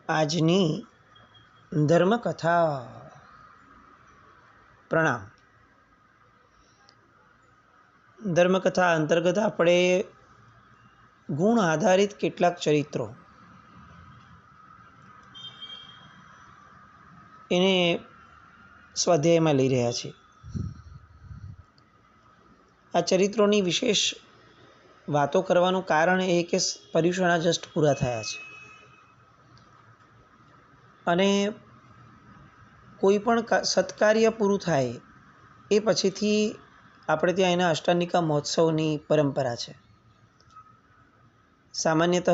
આજની ધર્મકથા. પ્રણામ. ધર્મકથા અંતર્ગત આપણે ગુણ આધારિત કેટલાક ચરિત્રો એને સ્વાધ્યાયમાં લઈ રહ્યા છીએ. આ ચરિત્રોની વિશેષ વાતો કરવાનું કારણ એ કે પર્યુષણા જસ્ટ પૂરા થયા છે અને કોઈ પણ સત્કાર્ય પૂરું થાય એ પછીથી આપણે ત્યાં એના અષ્ટાનિકા મહોત્સવની પરંપરા છે. સામાન્યતઃ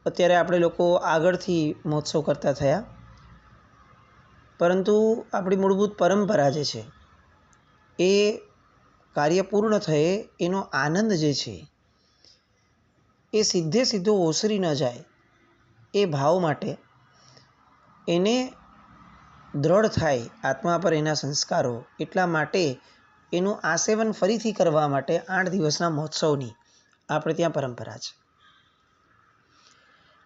અત્યારે આપણે લોકો આગળથી મહોત્સવ કરતા થયા, પરંતુ આપણી મૂળભૂત પરંપરા જે છે એ કાર્ય પૂર્ણ થયે એનો આનંદ જે છે એ સીધો ઓસરી ન જાય એ ભાવ માટે એને દ્રઢ થાય આત્મા પર એના સંસ્કારો, એટલા માટે એનું આસેવન ફરીથી કરવા માટે 8 દિવસના મહોત્સવની આપણે ત્યાં પરંપરા છે.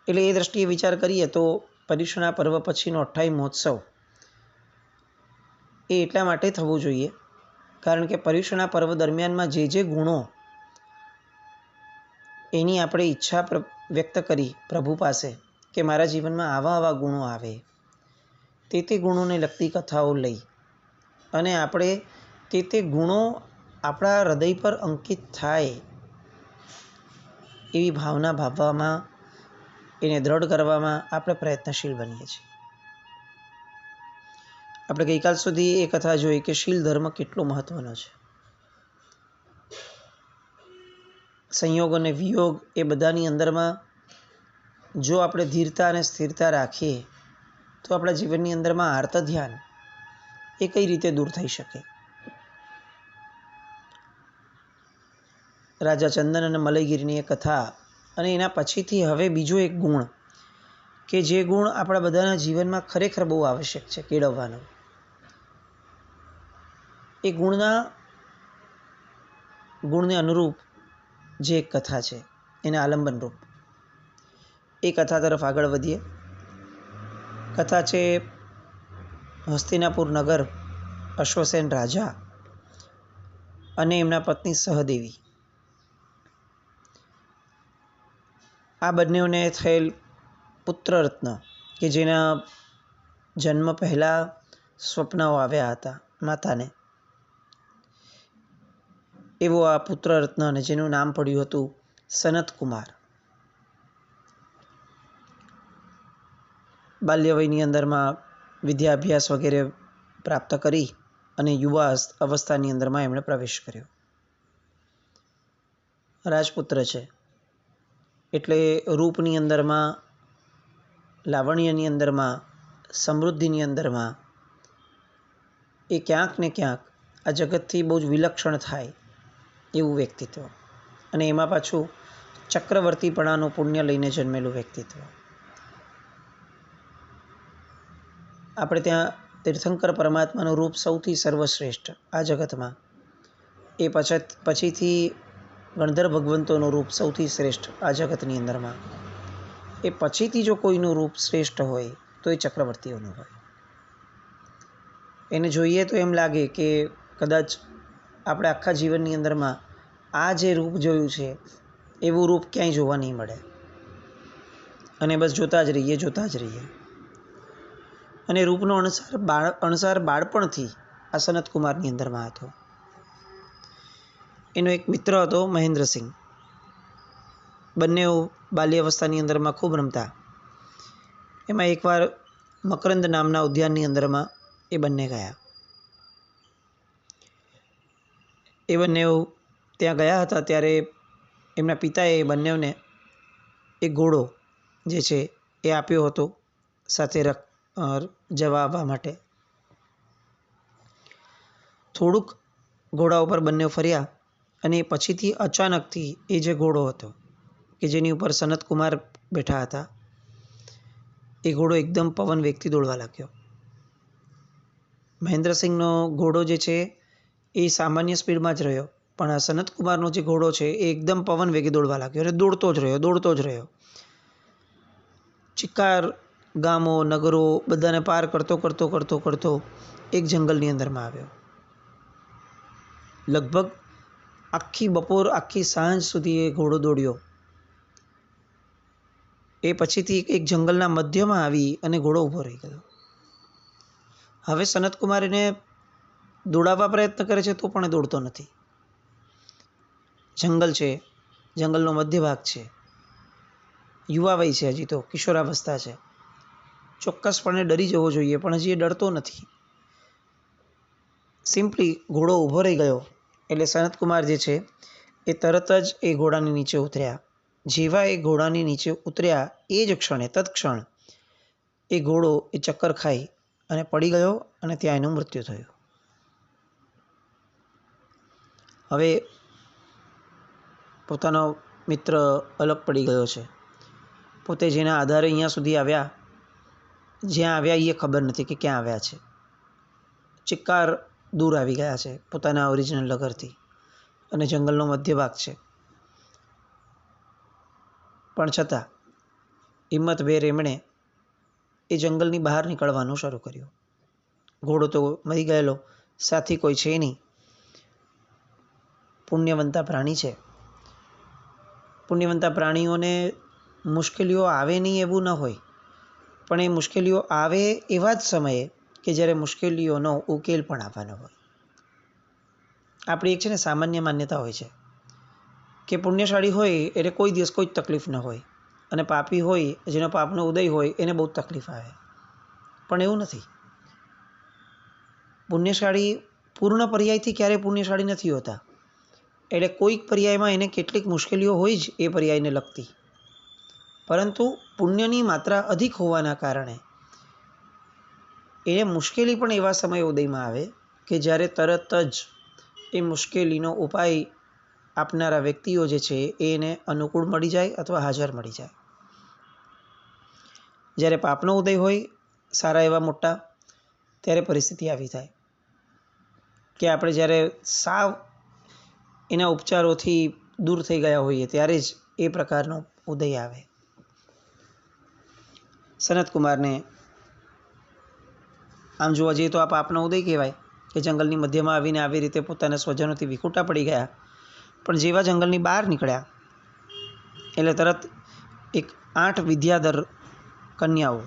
એટલે એ દ્રષ્ટિએ વિચાર કરીએ તો પર્યુષણા પર્વ પછીનો 28 મહોત્સવ એ એટલા માટે થવું જોઈએ કારણ કે પર્યુષણા પર્વ દરમિયાનમાં જે ગુણો એની આપણે ઈચ્છા વ્યક્ત કરી પ્રભુ પાસે કે મારા જીવનમાં આવા ગુણો આવે, તે ગુણોને લગતી કથાઓ લઈ અને આપણે તે ગુણો આપણા હૃદય પર અંકિત થાય એવી ભાવના ભાવવામાં, એને દ્રઢ કરવામાં આપણે પ્રયત્નશીલ બનીએ છીએ. આપણે ગઈકાલ સુધી એ કથા જોઈ કે શીલ ધર્મ કેટલો મહત્વનો છે. સંયોગ અને વિયોગ એ બધાની અંદરમાં જો આપણે ધીરતા અને સ્થિરતા રાખીએ તો આપણા જીવનની અંદરમાં આર્ત ધ્યાન એ કઈ રીતે દૂર થઈ શકે. રાજા ચંદન અને મલયગીરીની એ કથા અને એના પછીથી હવે બીજો એક ગુણ કે જે ગુણ આપણા બધાના જીવનમાં ખરેખર બહુ આવશ્યક છે કેળવવાનો, એ ગુણને અનુરૂપ જે એક કથા છે એને આલંબનરૂપ એ કથા તરફ આગળ વધીએ. કથા છે હસ્તિનાપુર નગર, અશ્વસેન રાજા અને એમના પત્ની સહદેવી. આ બંનેઓને થયેલ પુત્ર રત્ન કે જેના જન્મ પહેલાં સ્વપ્નો આવ્યા હતા માતાને, એવો આ પુત્ર રત્ન અને જેનું નામ પડ્યું હતું સનતકુમાર. બાલ્યવયની અંદરમાં વિદ્યાભ્યાસ વગેરે પ્રાપ્ત કરી અને યુવા અવસ્થાની અંદરમાં એમણે પ્રવેશ કર્યો. રાજપુત્ર છે એટલે રૂપની અંદરમાં, લાવણ્યની અંદરમાં, સમૃદ્ધિની અંદરમાં એ ક્યાંક ને ક્યાંક આ જગતથી બહુ જ વિલક્ષણ થાય એવું વ્યક્તિત્વ, અને એમાં પાછું ચક્રવર્તીપણાનું પુણ્ય લઈને જન્મેલું વ્યક્તિત્વ. આપણે ત્યાં તીર્થંકર પરમાત્માનું રૂપ સૌથી સર્વશ્રેષ્ઠ આ જગતમાં, એ પછીથી ગણધર ભગવંતોનું રૂપ સૌથી શ્રેષ્ઠ આ જગતની અંદરમાં, એ પછીથી જો કોઈનું રૂપ શ્રેષ્ઠ હોય તો એ ચક્રવર્તીઓનું હોય. એને જોઈએ તો એમ લાગે કે કદાચ આપણે આખા જીવનની અંદરમાં આ જે રૂપ જોયું છે એવું રૂપ ક્યાંય જોવા નહીં મળે અને બસ જોતા જ રહીએ. અને રૂપનો અણસાર બાળપણથી આ સનતકુમારની અંદરમાં હતો. એનો એક મિત્ર હતો મહેન્દ્રસિંહ. બંને બાલ્યાવસ્થાની અંદરમાં ખૂબ રમતા. એમાં એકવાર મકરંદ નામના ઉદ્યાનની અંદરમાં એ બંને ગયા. એ બંને ત્યાં ગયા હતા ત્યારે એમના પિતાએ એ બંનેને એક ઘોડો જે છે એ આપ્યો હતો સાથે જવા આવવા માટે. થોડુંક ઘોડા ઉપર બંને ફર્યા અને પછીથી અચાનકથી એ જે ઘોડો હતો કે જેની ઉપર સનતકુમાર બેઠા હતા, એ ઘોડો એકદમ પવન વેગથી દોડવા લાગ્યો. મહેન્દ્રસિંહનો ઘોડો જે છે એ સામાન્ય સ્પીડમાં જ રહ્યો, પણ આ સનતકુમારનો જે ઘોડો છે એ એકદમ પવન વેગે દોડવા લાગ્યો અને દોડતો જ રહ્યો. ચિક્કાર ગામો નગરો બધાને પાર કરતો એક જંગલની અંદરમાં આવ્યો. લગભગ આખી બપોર આખી સાંજ સુધી એ ઘોડો દોડ્યો. એ પછીથી એક જંગલના મધ્યમાં આવી અને ઘોડો ઊભો રહી ગયો. હવે સનતકુમાર એને દોડાવવા પ્રયત્ન કરે છે તો પણ દોડતો નથી. જંગલ છે, જંગલનો મધ્ય ભાગ છે, યુવા વય છે, હજી તો કિશોરાવસ્થા છે, ચોક્કસપણે ડરી જવો જોઈએ પણ હજી એ ડરતો નથી. સિમ્પલી ઘોડો ઊભો રહી ગયો એટલે સનતકુમાર જે છે એ તરત જ એ ઘોડાની નીચે ઉતર્યા. જેવા એ ઘોડાની નીચે ઉતર્યા એ જ ક્ષણે તત્ક્ષણ એ ઘોડો એ ચક્કર ખાઈ અને પડી ગયો અને ત્યાં એનું મૃત્યુ થયું. હવે પોતાનો મિત્ર અલગ પડી ગયો છે. પોતે જેના આધારે અહીંયા સુધી આવ્યા, જ્યાં આવ્યા એ ખબર નથી કે ક્યાં આવ્યા છે. ચિક્કાર દૂર આવી ગયા છે પોતાના ઓરિજિનલ નગરથી અને જંગલનો મધ્ય ભાગ છે. પણ છતાં હિંમતભેર એમણે એ જંગલની બહાર નીકળવાનું શરૂ કર્યું. ઘોડો તો મરી ગયેલો, સાથી કોઈ છે નહીં. પુણ્યવંતા પ્રાણી છે. પુણ્યવંતા પ્રાણીઓને મુશ્કેલીઓ આવે નહીં એવું ન હોય, પણ એ મુશ્કેલીઓ આવે એવા જ સમયે કે જ્યારે મુશ્કેલીઓનો ઉકેલ પણ આવવાનો હોય. આપણી એક છે ને સામાન્ય માન્યતા હોય છે કે પુણ્યશાળી હોય એટલે કોઈ દિવસ કોઈ જ તકલીફ ન હોય અને પાપી હોય, જેનો પાપનો ઉદય હોય, એને બહુ તકલીફ આવે. પણ એવું નથી. પુણ્યશાળી પૂર્ણ પર્યાયથી ક્યારેય પુણ્યશાળી નથી હોતા. એટલે કોઈક પર્યાયમાં એને કેટલીક મુશ્કેલીઓ હોય જ એ પર્યાયને લગતી, પરંતુ પુણ્યની માત્રા અધિક હોવાના કારણે એને મુશ્કેલી પણ એવા સમયે ઉદયમાં આવે કે જ્યારે તરત જ એ મુશ્કેલીનો ઉપાય આપનારા વ્યક્તિઓ જે છે એને અનુકૂળ મળી જાય અથવા હાજર મળી જાય. જ્યારે પાપનો ઉદય હોય સારા એવા મોટા, ત્યારે પરિસ્થિતિ આવી થાય કે આપણે જ્યારે સાવ એના ઉપચારોથી દૂર થઈ ગયા હોઈએ ત્યારે જ એ પ્રકારનો ઉદય આવે. સનતકુમારને આમ જોવા જઈએ તો આ પાપનો ઉદય કહેવાય કે જંગલની મધ્યમાં આવીને આવી રીતે પોતાના સ્વજનોથી વિખૂટા પડી ગયા. પણ જેવા જંગલની બહાર નીકળ્યા એટલે તરત એક 8 વિદ્યાધર કન્યાઓ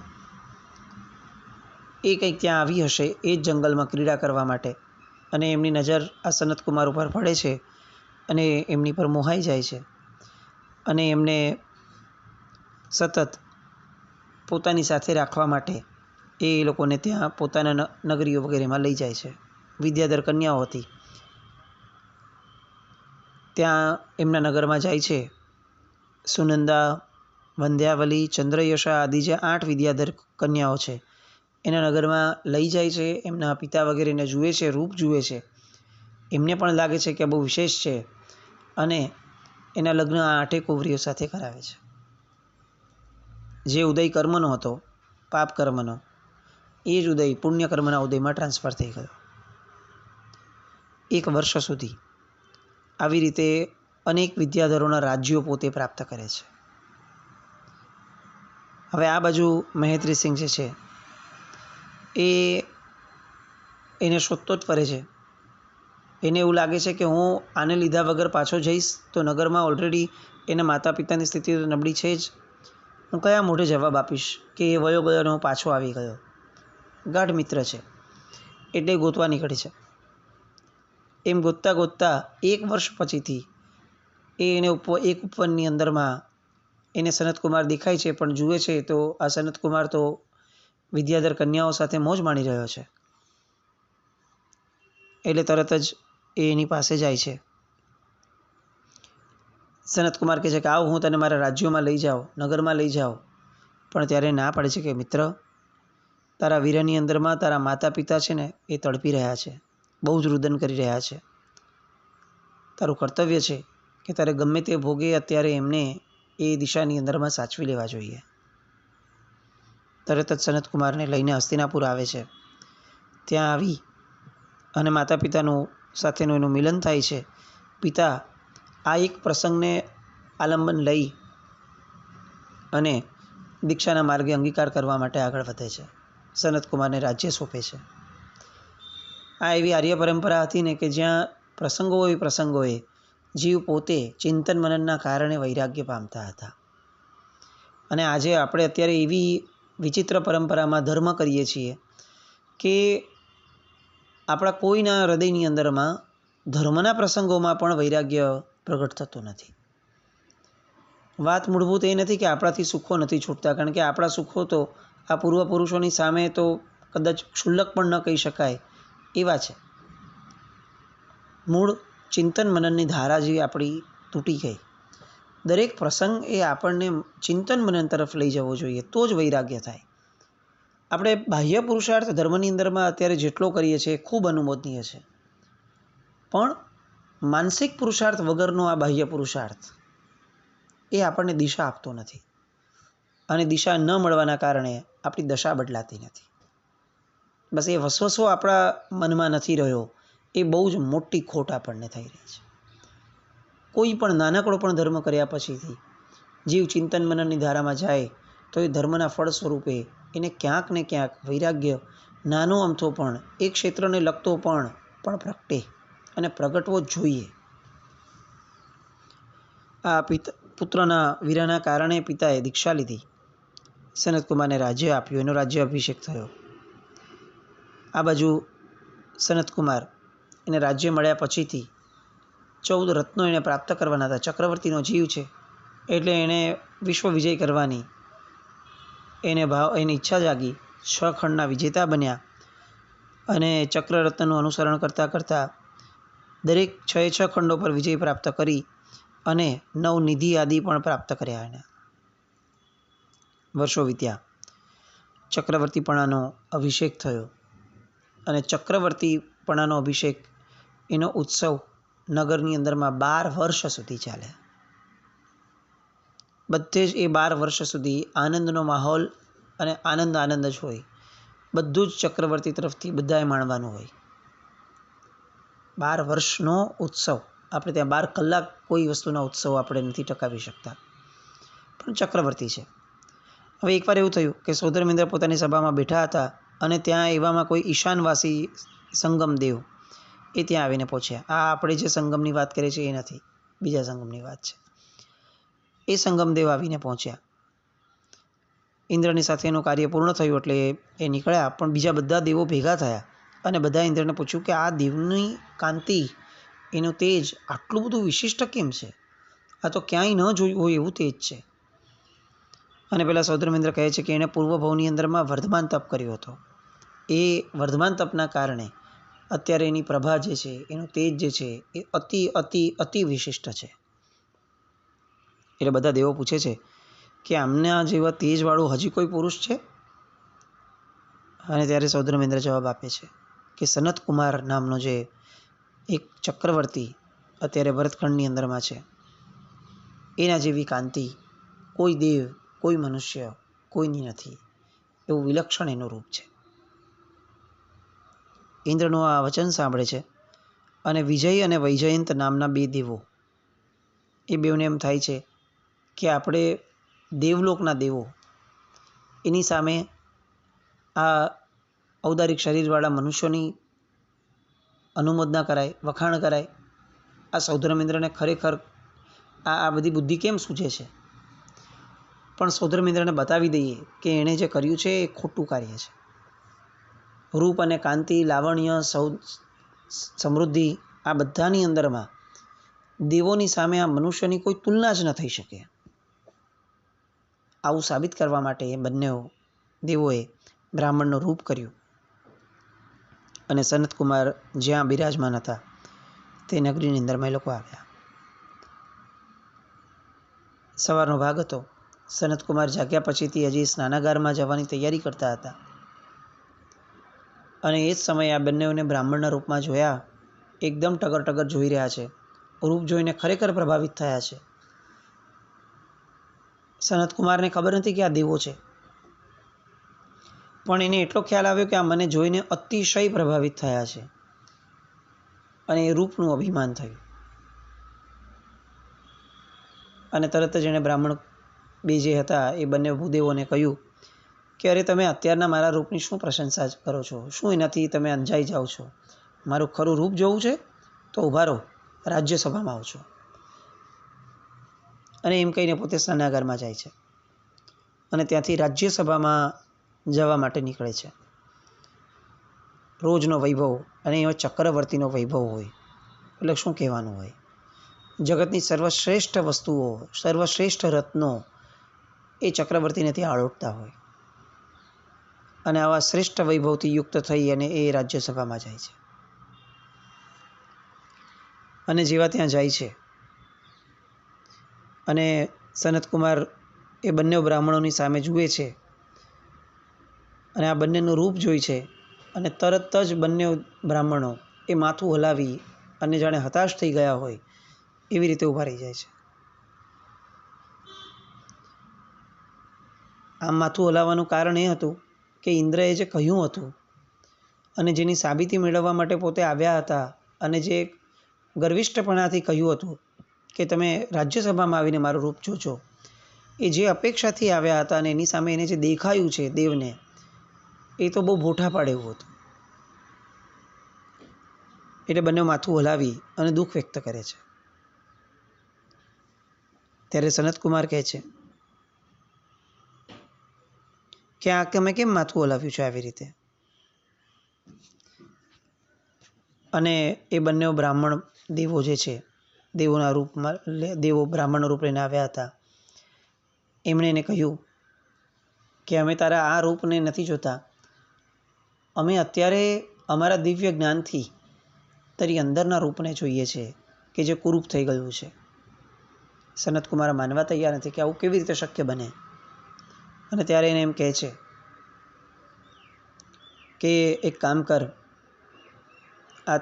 એ કંઈક ત્યાં આવી હશે એ જ જંગલમાં ક્રીડા કરવા માટે, અને એમની નજર આ સનતકુમાર ઉપર પડે છે અને એમની પર મોહાઈ જાય છે અને એમને સતત પોતાની સાથે રાખવા માટે એ લોકોને ત્યાં પોતાના નગરીઓ વગેરેમાં લઈ જાય છે. વિદ્યાધર કન્યાઓ હતી ત્યાં એમના નગરમાં જાય છે. સુનંદા, વંધ્યાવલી, ચંદ્રયશા આદિ જે 8 વિદ્યાધર કન્યાઓ છે એના નગરમાં લઈ જાય છે. એમના પિતા વગેરેને જુએ છે, રૂપ જુએ છે. એમને પણ લાગે છે કે બહુ વિશેષ છે અને એના લગ્ન આ 8 કુંવરીઓ સાથે કરાવે છે. જે ઉદય કર્મનો હતો, પાપ કર્મનો, એ જ ઉદય પુણ્યકર્મના ઉદયમાં ટ્રાન્સફર થઈ ગયો. 1 વર્ષ સુધી આવી રીતે અનેક વિદ્યાધરોના રાજ્યો પોતે પ્રાપ્ત કરે છે. હવે આ બાજુ મહેત્રીસિંહ જે છે એને શોધતો જ ફરે છે. એને એવું લાગે છે કે હું આને લીધા વગર પાછો જઈશ તો નગરમાં ઓલરેડી એના માતા પિતાની સ્થિતિ તો નબળી છે જ. હું કયા મોઢે જવાબ આપીશ કે એ વયો ગયો અને હું પાછો આવી ગયો. ગાઢ મિત્ર છે એટલે ગોતવા નીકળે છે. એમ ગોતતા ગોતતા 1 વર્ષ પછીથી એને એક ઉપવનની અંદરમાં એને સનતકુમાર દેખાય છે, પણ જુએ છે તો આ સનતકુમાર તો વિદ્યાધર કન્યાઓ સાથે મોજ માણી રહ્યો છે. એટલે તરત જ એ એની પાસે જાય છે. સનતકુમાર કહે છે કે આવ, હું તને મારા રાજ્યોમાં લઈ જાઉં, નગરમાં લઈ જાઉં. પણ ત્યારે ના પાડે છે કે મિત્ર, તારા વીરની અંદરમાં તારા માતા પિતા છે ને એ તડપી રહ્યા છે, બહુ જ રુદન કરી રહ્યા છે. તારું કર્તવ્ય છે કે તારે ગમે તે ભોગે અત્યારે એમને એ દિશાની અંદરમાં સાચવી લેવા જોઈએ. તરત જ સનતકુમારને લઈને હસ્તિનાપુર આવે છે. ત્યાં આવી અને માતા પિતાનું સાથેનું એનું મિલન થાય છે. પિતા આ એક પ્રસંગને આલંબન લઈ અને દીક્ષાના માર્ગે અંગીકાર કરવા માટે આગળ વધે છે. સનતકુમારને રાજ્ય સોંપે છે. આ એવી આર્ય પરંપરા હતી ને કે જ્યાં પ્રસંગોએ જીવ પોતે ચિંતન મનનના કારણે વૈરાગ્ય પામતા હતા. અને આજે આપણે અત્યારે એવી વિચિત્ર પરંપરામાં ધર્મ કરીએ છીએ કે આપણા કોઈના હૃદયની અંદરમાં ધર્મના પ્રસંગોમાં પણ વૈરાગ્ય પ્રગટ થતું નથી. વાત મૂળભૂત એ નથી કે આપણાથી સુખો નથી છૂટતા, કારણ કે આપણા સુખો તો આ પૂર્વપુરુષોની સામે તો કદાચ ક્ષુલ્લક પણ ન કહી શકાય એવા છે. મૂળ ચિંતન મનનની ધારા જે આપણી તૂટી ગઈ. દરેક પ્રસંગ એ આપણને ચિંતન મનન તરફ લઈ જવો જોઈએ, તો જ વૈરાગ્ય થાય. આપણે બાહ્ય પુરુષાર્થ ધર્મની અંદરમાં અત્યારે જેટલો કરીએ છીએ એ ખૂબ અનુમોદનીય છે, પણ માનસિક પુરુષાર્થ વગરનો આ બાહ્ય પુરુષાર્થ એ આપણને દિશા આપતો નથી, અને દિશા ન મળવાના કારણે આપણી દશા બદલાતી નથી. બસ એ વસવસો આપણા મનમાં નથી રહ્યો, એ બહુ જ મોટી ખોટ આપણને થઈ રહી છે. કોઈ પણ નાનકડો પણ ધર્મ કર્યા પછીથી જીવ ચિંતન મનનની ધારામાં જાય તો એ ધર્મના ફળ સ્વરૂપે એને ક્યાંક ને ક્યાંક વૈરાગ્ય નાનો અમથો પણ એ ક્ષેત્રને લગતો પણ પ્રગટે અને પ્રગટવો જ જોઈએ. આ પુત્રના વીરાના કારણે પિતાએ દીક્ષા લીધી, સનતકુમારને રાજ્ય આપ્યું, એનો રાજ્ય અભિષેક થયો. આ બાજુ સનતકુમાર એને રાજ્ય મળ્યા પછીથી 14 રત્નો એને પ્રાપ્ત કરવાના હતા. ચક્રવર્તીનો જીવ છે એટલે એણે વિશ્વ વિજય કરવાની એની ઈચ્છા જાગી. 6 ખંડના વિજેતા બન્યા અને ચક્રરત્નનું અનુસરણ કરતાં કરતાં દરેક 6 ખંડો પર વિજય પ્રાપ્ત કરી અને 9 નિધિ આદિ પણ પ્રાપ્ત કર્યા. એને વર્ષો વીત્યા. ચક્રવર્તીપણાનો અભિષેક થયો અને ચક્રવર્તીપણાનો અભિષેક એનો ઉત્સવ નગરની અંદરમાં 12 વર્ષ સુધી ચાલે. બધે જ એ 12 વર્ષ સુધી આનંદનો માહોલ અને આનંદ જ હોય. બધું જ ચક્રવર્તી તરફથી બધાએ માણવાનું હોય. 12 વર્ષનો ઉત્સવ. આપણે ત્યાં 12 કલાક કોઈ વસ્તુના ઉત્સવ આપણે નથી ટકાવી શકતા, પણ ચક્રવર્તી છે. હવે એકવાર એવું થયું કે સૌધર્મેન્દ્ર પોતાની સભામાં બેઠા હતા અને ત્યાં એવામાં કોઈ ઈશાનવાસી સંગમ દેવ એ ત્યાં આવીને પહોંચ્યા. આ આપણે જે સંગમની વાત કરીએ છીએ એ નથી, બીજા સંગમની વાત છે. એ સંગમદેવ આવીને પહોંચ્યા. ઇન્દ્રની સાથે એનું કાર્ય પૂર્ણ થયું એટલે એ નીકળ્યા, પણ બીજા બધા દેવો ભેગા થયા અને બધા ઇન્દ્રને પૂછ્યું કે આ દેવની કાંતિ, એનું તેજ આટલું બધું વિશિષ્ટ કેમ છે? આ તો ક્યાંય ન જોયું હોય એવું તેજ છે. અને પેલા સૌધર્મેન્દ્ર કહે છે કે એણે પૂર્વભવની અંદરમાં વર્ધમાન તપ કર્યો હતો. એ વર્ધમાન તપના કારણે અત્યારે એની પ્રભા જે છે, એનું તેજ જે છે એ અતિ અતિ અતિ વિશિષ્ટ છે. એટલે બધા દેવો પૂછે છે કે આમના જેવા તેજવાળું હજી કોઈ પુરુષ છે? અને ત્યારે સૌધર્મેન્દ્ર જવાબ આપે છે કે સનતકુમાર નામનો જે એક ચક્રવર્તી અત્યારે ભરતખંડની અંદરમાં છે, એના જેવી કાંતિ કોઈ દેવ, કોઈ મનુષ્ય, કોઈની નથી. એવું વિલક્ષણ એનું રૂપ છે. ઇન્દ્રનું આ વચન સાંભળે છે અને વિજય અને વૈજયંત નામના 2 દેવો, એ બેઉને એમ થાય છે કે આપણે દેવલોકના દેવો એની સામે આ ઔદારિક શરીરવાળા મનુષ્યોની અનુમોદના કરાય, વખાણ કરાય. આ સૌધર્મેન્દ્રને ખરેખર આ બધી બુદ્ધિ કેમ સૂચે છે? પણ સૌધર્મેન્દ્રને બતાવી દઈએ કે એણે જે કર્યું છે એ ખોટું કાર્ય છે. રૂપ અને કાંતિ, લાવણ્ય, સમૃદ્ધિ, આ બધાની અંદરમાં દેવોની સામે આ મનુષ્યની કોઈ તુલના જ ન થઈ શકે. આવું સાબિત કરવા માટે એ બંને દેવોએ બ્રાહ્મણનું રૂપ કર્યું અને સનતકુમાર જ્યાં બિરાજમાન હતા તે નગરીની અંદરમાં એ લોકો આવ્યા. સવારનો ભાગ હતો. સનતકુમાર જાગ્યા પછીથી હજી સ્નાનાગારમાં જવાની તૈયારી કરતા હતા અને એ જ સમયે આ બંનેઓને બ્રાહ્મણના રૂપમાં જોયા. એકદમ ટગર ટગર જોઈ રહ્યા છે. રૂપ જોઈને ખરેખર પ્રભાવિત થયા છે. સનતકુમારને ખબર નથી કે આ દેવો છે, પણ એને એટલો ખ્યાલ આવ્યો કે આ મને જોઈને અતિશય પ્રભાવિત થયા છે અને એ રૂપનું અભિમાન થયું અને તરત જ એણે બ્રાહ્મણ બે જે હતા એ બંને ભૂદેવોને કહ્યું કે અરે તમે અત્યારના મારા રૂપની શું પ્રશંસા કરો છો, શું એનાથી તમે અંજાઈ જાઓ છો? મારું ખરું રૂપ જોવું છે તો ઊભા રહો, રાજ્યસભામાં આવો છો. અને એમ કહીને પોતે સ્નાનાગારમાં જાય છે અને ત્યાંથી રાજ્યસભામાં જવા માટે નીકળે છે. રોજનો વૈભવ અને એવો ચક્રવર્તીનો વૈભવ હોય એટલે શું કહેવાનું હોય. જગતની સર્વશ્રેષ્ઠ વસ્તુઓ, સર્વશ્રેષ્ઠ રત્નો એ ચક્રવર્તીને ત્યાં આળોટતા હોય અને આવા શ્રેષ્ઠ વૈભવથી યુક્ત થઈ અને એ રાજ્યસભામાં જાય છે. અને જેવા ત્યાં જાય છે અને સનતકુમાર એ બંને બ્રાહ્મણોની સામે જુએ છે અને આ બંનેનું રૂપ જોઈ છે અને તરત જ બંને બ્રાહ્મણો એ માથું હલાવી અને જાણે હતાશ થઈ ગયા હોય એવી રીતે ઊભા રહી જાય છે. આમ માથું હલાવવાનું કારણ એ હતું કે ઇન્દ્રએ જે કહ્યું હતું અને જેની સાબિતી મેળવવા માટે પોતે આવ્યા હતા અને જે ગર્વિષ્ઠપણાથી કહ્યું હતું કે તમે રાજ્યસભામાં આવીને મારું રૂપ જોજો, એ જે અપેક્ષાથી આવ્યા હતા અને એની સામે એને જે દેખાયું છે દેવને, એ તો બહુ ભોઠા પાડે એવું હતું. એટલે બંને માથું હલાવી અને દુઃખ વ્યક્ત કરે છે. ત્યારે સનતકુમાર કહે છે કે આ તમે કેમ માથું હલાવ્યું છે આવી રીતે? અને એ બંને બ્રાહ્મણ દેવો જે છે, દેવોના રૂપમાં, દેવો બ્રાહ્મણ રૂપ લઈને આવ્યા હતા, એમણે એને કહ્યું કે અમે તારા આ રૂપને નથી જોતા, અમે અત્યારે અમારા દિવ્ય જ્ઞાનથી તારી અંદરના રૂપને જોઈએ છે કે જે કુરૂપ થઈ ગયું છે. સનતકુમાર માનવા તૈયાર નથી કે આવું કેવી રીતે શક્ય બને. અને ત્યારે એને એમ કહે છે કે એક કામ કર, આ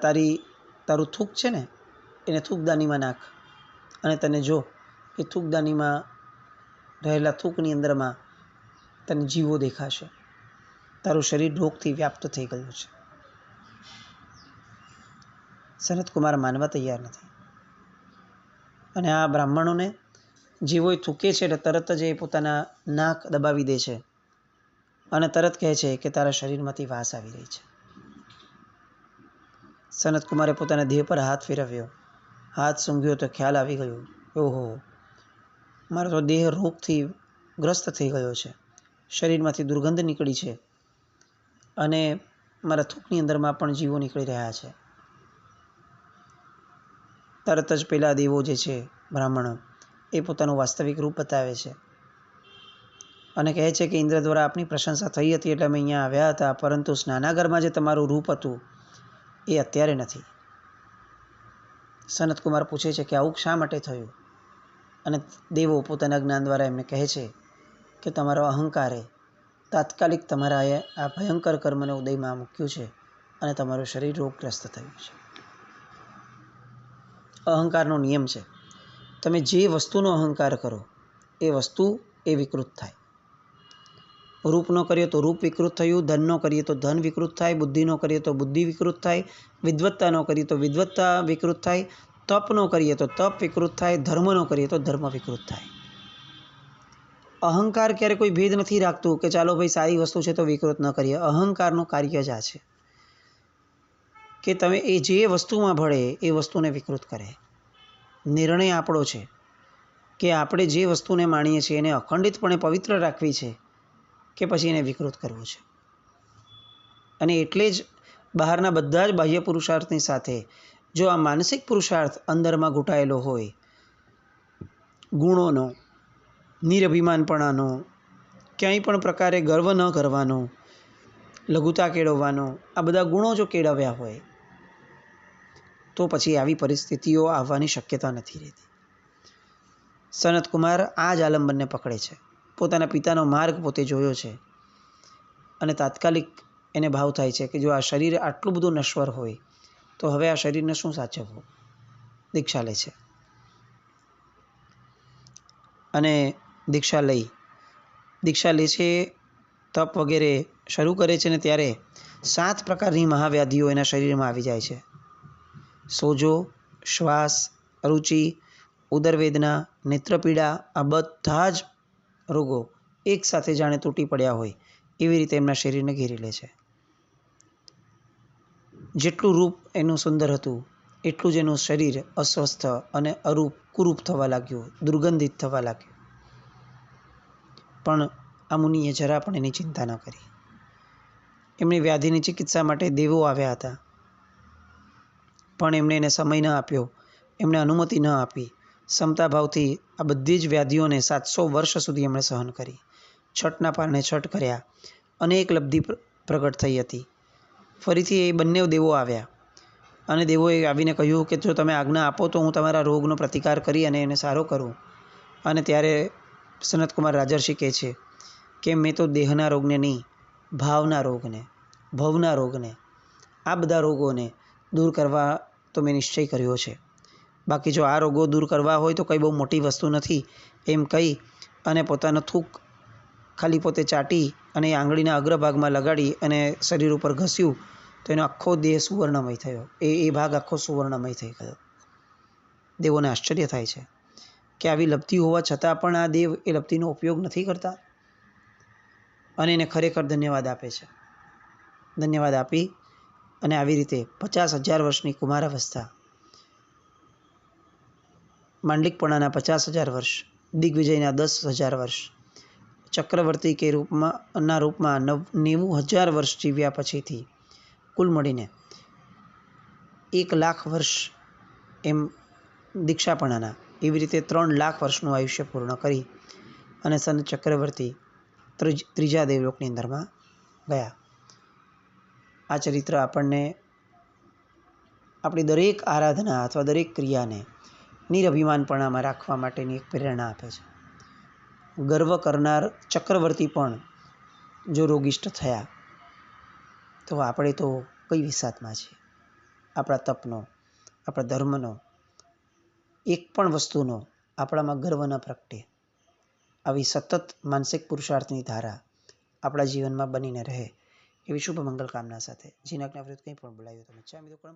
તારું થૂક છે ને એને થૂકદાનીમાં નાખ અને તને જો એ થૂકદાનીમાં રહેલા થૂકની અંદરમાં તને જીવો દેખાશે. તારું શરીર રોગથી વ્યાપ્ત થઈ ગયું છે. સનતકુમાર માનવા તૈયાર નથી અને આ બ્રાહ્મણોને જીવો થૂકે છે એટલે તરત જ એ પોતાના નાક દબાવી દે છે અને તરત કહે છે કે તારા શરીરમાંથી વાસ આવી રહી છે. સનતકુમારે પોતાના દેહ પર હાથ ફેરવ્યો, હાથ સૂંઘ્યો તો ખ્યાલ આવી ગયો, ઓહો, મારો તો દેહ રોગથી ગ્રસ્ત થઈ ગયો છે, શરીરમાંથી દુર્ગંધ નીકળી છે અને મારા થૂકની અંદરમાં પણ જીવો નીકળી રહ્યા છે. તરત જ પેલા દેવો જે છે બ્રાહ્મણો એ પોતાનું વાસ્તવિક રૂપ બતાવે છે અને કહે છે કે ઇન્દ્ર દ્વારા આપની પ્રશંસા થઈ હતી એટલે અમે અહીંયા આવ્યા હતા, પરંતુ સ્નાનાગારમાં જે તમારું રૂપ હતું એ અત્યારે નથી. સનતકુમાર પૂછે છે કે આવું શા માટે થયું? અને દેવો પોતાના જ્ઞાન દ્વારા એમને કહે છે કે તમારો અહંકારે તાત્કાલિક તમારા આ ભયંકર કર્મને ઉદયમાં મૂક્યું છે અને તમારું શરીર રોગગ્રસ્ત થયું છે. અહંકારનો નિયમ છે, તમે જે વસ્તુનો અહંકાર કરો એ વસ્તુ એ વિકૃત થાય. રૂપનો કરીએ તો રૂપ વિકૃત થયું, ધનનો કરીએ તો ધન વિકૃત થાય, બુદ્ધિનો કરીએ તો બુદ્ધિ વિકૃત થાય, વિદ્વત્તાનો કરીએ તો વિદ્વત્તા વિકૃત થાય, તપનો કરીએ તો તપ વિકૃત થાય, ધર્મનો કરીએ તો ધર્મ વિકૃત થાય. અહંકાર ક્યારે કોઈ ભેદ નથી રાખતું કે ચાલો ભાઈ સારી વસ્તુ છે તો વિકૃત ન કરીએ. અહંકારનું કાર્ય જ આ છે કે તમે એ જે વસ્તુમાં ભળે એ વસ્તુને વિકૃત કરે. નિર્ણય આપણો છે કે આપણે જે વસ્તુને માણીએ છીએ એને અખંડિતપણે પવિત્ર રાખવી છે કે પછી એને વિકૃત કરવું છે. અને એટલે જ બહારના બધા જ બાહ્ય પુરુષાર્થની સાથે જો આ માનસિક પુરુષાર્થ અંદરમાં ઘૂંટાયેલો હોય, ગુણોનો, નિરભિમાનપણાનો, ક્યાંય પણ પ્રકારે ગર્વ ન કરવાનો, લઘુતા કેળવવાનો, આ બધા ગુણો જો કેળવ્યા હોય તો પછી આવી પરિસ્થિતિઓ આવવાની શક્યતા નથી રહેતી. સનતકુમાર આ જ આલંબનને પકડે છે, પોતાના પિતાનો માર્ગ પોતે જોયો છે અને તાત્કાલિક એને ભાવ થાય છે કે જો આ શરીર આટલું બધું નશ્વર હોય તો હવે આ શરીરને શું સાચવવું. દીક્ષા લે છે અને દીક્ષા લે છે, તપ વગેરે શરૂ કરે છે ને ત્યારે 7 પ્રકારની મહાવ્યાધિઓ એના શરીરમાં આવી જાય છે. સોજો, શ્વાસ, રુચિ, ઉદરવેદના, નેત્રપીડા, આ બધા જ રોગો એક સાથે જાણે તૂટી પડ્યા હોય એવી રીતે એમના શરીરને ઘેરી લે છે. જેટલું રૂપ એનું સુંદર હતું એટલું જ એનું શરીર અસ્વસ્થ અને કુરૂપ થવા લાગ્યું, દુર્ગંધિત થવા લાગ્યું. પણ આ મુનિએ જરા પણ એની ચિંતા ન કરી. એમની વ્યાધિની ચિકિત્સા માટે દેવો આવ્યા હતા, પણ એમણે એને સમય ન આપ્યો, એમણે અનુમતિ ન આપી. ક્ષમતા ભાવથી આ બધી જ વ્યાધિઓને 700 વર્ષ સુધી એમણે સહન કરી. છઠના પારણે છઠ કર્યા, અનેક લબ્ધિ પ્રગટ થઈ હતી. ફરીથી એ બંને દેવો આવ્યા અને દેવોએ આવીને કહ્યું કે જો તમે આજ્ઞા આપો તો હું તમારા રોગનો પ્રતિકાર કરી અને એને સારો કરું. અને ત્યારે સનતકુમાર રાજર્ષિ કહે છે કે મેં તો દેહના રોગને નહીં, ભાવના રોગને, ભવના રોગને, આ બધા રોગોને દૂર કરવા તો મેં નિશ્ચય કર્યો છે. બાકી જો આ રોગો દૂર કરવા હોય તો કંઈ બહુ મોટી વસ્તુ નથી એમ કહી અને પોતાનો થૂક ખાલી પોતે ચાટી અને આંગળીના અગ્રભાગમાં લગાડી અને શરીર ઉપર ઘસ્યું તો એનો આખો દેહ સુવર્ણમય થયો. એ ભાગ આખો સુવર્ણમય થઈ ગયો. દેવોને આશ્ચર્ય થાય છે કે આવી લબ્ધિ હોવા છતાં પણ આ દેવ એ લબ્ધિનો ઉપયોગ નથી કરતા અને એને ખરેખર ધન્યવાદ આપે છે. ધન્યવાદ આપી અને આવી રીતે 50,000 વર્ષની કુમારાવસ્થા, માંડલિકપણાના 50,000 વર્ષ, દિગ્વિજયના 10,000 વર્ષ, ચક્રવર્તી કે રૂપમાં 90,000 વર્ષ જીવ્યા પછીથી કુલ મળીને 1,00,000 વર્ષ એમ દીક્ષાપણાના, એવી રીતે 3,00,000 વર્ષનું આયુષ્ય પૂર્ણ કરી અને સનત ચક્રવર્તી ત્રીજા દેવલોકની અંદરમાં ગયા. આ ચરિત્ર આપણને આપણી દરેક આરાધના અથવા દરેક ક્રિયાને નિરભિમાનપણામાં રાખવા માટેની એક પ્રેરણા આપે છે. ગર્વ કરનાર ચક્રવર્તી પણ જો રોગિષ્ટ થયા તો આપણે તો કઈ વિસાતમાં છીએ. આપણા તપનો, આપણા ધર્મનો, એક પણ વસ્તુનો આપણામાં ગર્વ ન પ્રગટે. આવી સતત માનસિક પુરુષાર્થની ધારા આપણા જીવનમાં બનીને રહે એવી શુભ મંગલ કામના સાથે જીનાજ્ઞા વિરુદ્ધ કંઈ પણ બોલાયું તમે ચાહે મિત્રો